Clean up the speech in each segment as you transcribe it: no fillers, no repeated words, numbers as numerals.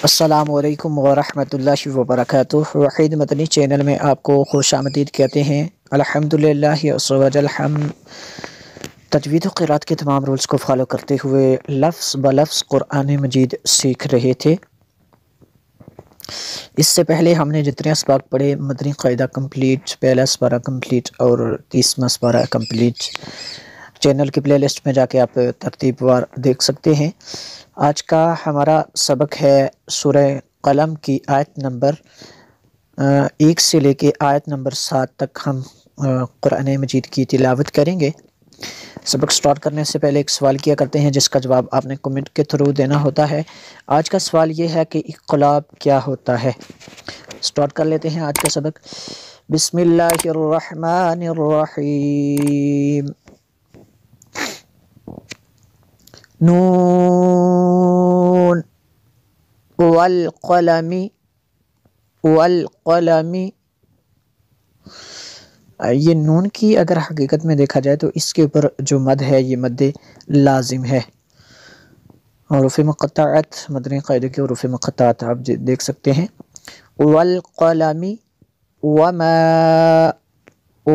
السلام علیکم ورحمۃ اللہ وبرکاتہ۔ وحید مدنی چینل میں آپ کو خوش آمدید کہتے ہیں۔ الحمدللہ عز وجل ہم تجوید و قرات کے تمام رولز کو فالو کرتے ہوئے لفظ بلفظ قرآن مجید سیکھ رہے تھے۔ اس سے پہلے ہم نے جتنے اسباق پڑھے، مدنی قاعدہ کمپلیٹ، پہلا اسپارہ کمپلیٹ اور 30واں اسپارہ کمپلیٹ، چینل کی پلے لسٹ میں جا کے آپ ترتیب وار دیکھ سکتے ہیں۔ آج کا ہمارا سبق ہے سورہ قلم کی آیت نمبر 1 سے لے کے آیت نمبر 7 تک ہم قرآن مجید کی تلاوت کریں گے۔ سبق سٹارٹ کرنے سے پہلے ایک سوال کیا کرتے ہیں جس کا جواب آپ نے کمنٹ کے تھرو دینا ہوتا ہے۔ آج کا سوال یہ ہے کہ انقلاب کیا ہوتا ہے؟ سٹارٹ کر لیتے ہیں آج کا سبق۔ بسم اللہ الرحمن الرحیم۔ نون والقلم والقلم، یہ نون کی اگر حقیقت میں دیکھا جائے تو اس کے اوپر جو مد ہے یہ مد لازم ہے۔ حروف مقطعات، مدنی قاعدے کے حروف مقطعات آپ دیکھ سکتے ہیں۔ والقلم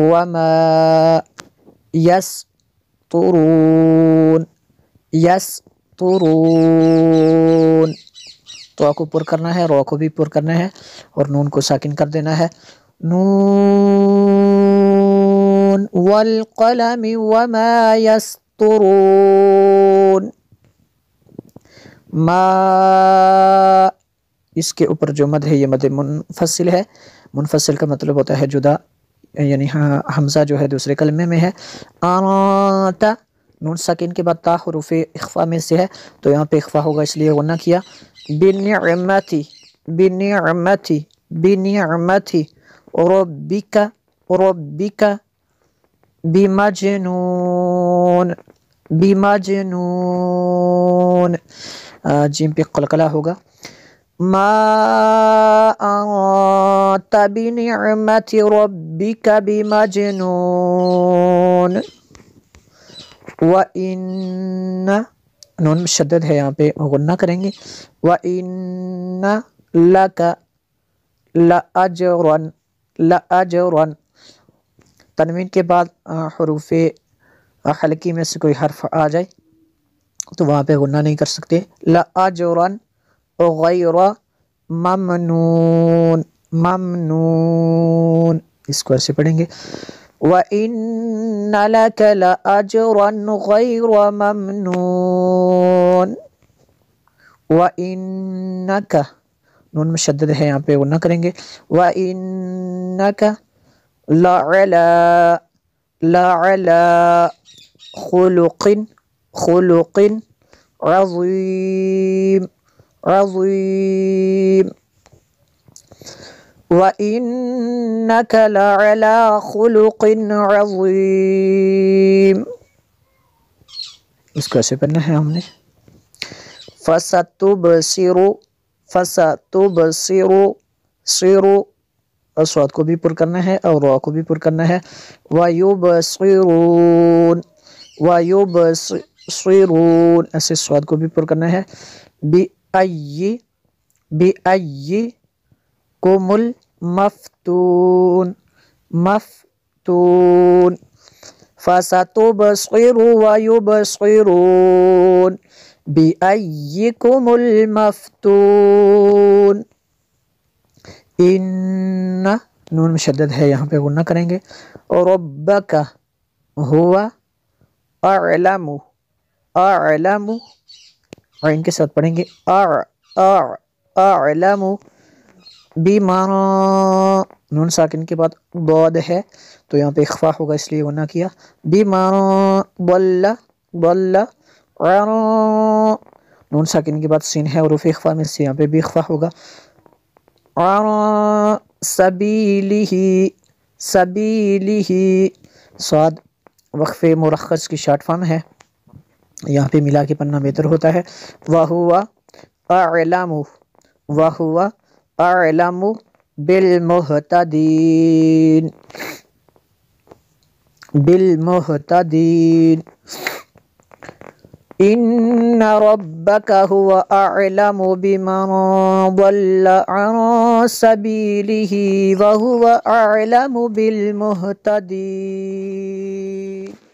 وما یسطرون، یسطرون، تو کو پر کرنا ہے، رو کو بھی پر کرنا ہے اور نون کو ساکن کر دینا ہے۔ نون والقلم وما یسطرون، ما، اس کے اوپر جو مد ہے یہ مد منفصل ہے۔ منفصل کا مطلب ہوتا ہے جدا، یعنی حمزہ جو ہے دوسرے کلمے میں ہے۔ آتا، نون ساکن کے بعد تا حروف اخفا میں سے ہے تو یہاں پہ اخفا ہوگا، اس لیے غنہ کیا۔ بنعمتی، بنعمتی، بنعمتی ربک، ربک بمجنون، بمجنون، جیم پہ قلقلہ ہوگا۔ ما انت بنعمت ربک بمجنون، وَإِنَّ، نون مشدد ہے یہاں پہ غنہ کریں گے۔ وَإِنَّ لَكَ لَأَجْرًا، لَأَجْرًا، تنوین کے بعد حروف حلقی میں سے کوئی حرف آ جائے تو وہاں پہ غنہ نہیں کر سکتے۔ لَأَجْرًا غَيْرَ مَمْنُونٍ، ممنون، اس کو ایسے پڑھیں گے۔ وَإِنَّ لَكَ لَأَجْرًا غَيْرَ مَمْنُونٍ، وَإِنَّكَ، نون مشدد ہے یہاں پہ غنہ کریں گے۔ وَإِنَّكَ لَعَلَى، لَعَلَى خُلُقٍ، خُلُقٍ عَظِيمٍ، عَظِيمٍ، وَإِنَّكَ لَعَلَى خُلُقٍ عَظِيمٍ، اس کو ایسے پڑھنا ہے ہم نے۔ فَسَتُبْصِرُ، فَسَتُبْصِرُ، صِرُ، صاد کو بھی پر کرنا ہے اور را کو بھی پر کرنا ہے۔ وَيُبْصِرُونَ، وَيُبْصِرُونَ، ایسے صاد کو بھی پر کرنا ہے۔ بِأَيِّ، بِأَيِّكُمُ الْمَفْتُونُ، مفتون، فَسَتُبْصِرُ وَيُبْصِرُونَ بِأَيِّكُمُ الْمَفْتُونُ، ان، نون مشدد ہے یہاں پہ غنہ کریں گے۔ رَبَّكَ هُوَ أَعْلَمُ، أَعْلَمُ، عین کے ساتھ پڑھیں گے۔ أَعْلَمُ بِمَن، نون ساکن کے بعد ضاد ہے تو یہاں پہ اخفا ہوگا اس لیے غنہ کیا۔ بِمَن ضَلَّ، ضَلَّ عَن، نون ساکن کے بعد سین ہے حروف اخفا میں سے، یہاں پہ بھی اخفا ہوگا۔ عَن سَبِيلِهِ، سَبِيلِهِ، صاد وقف مرخص کی شارٹ فارم ہے، یہاں پہ ملا کے پڑھنا بہتر ہوتا ہے۔ وَهُوَ أَعْلَمُ، وَهُوَ أَعْلَمُ بِالْمُهْتَدِينَ، بِالْمُهْتَدِينَ، ان ربک هو اعلم بمن ضل عن سبیلہ وهو اعلم بالمہتدین۔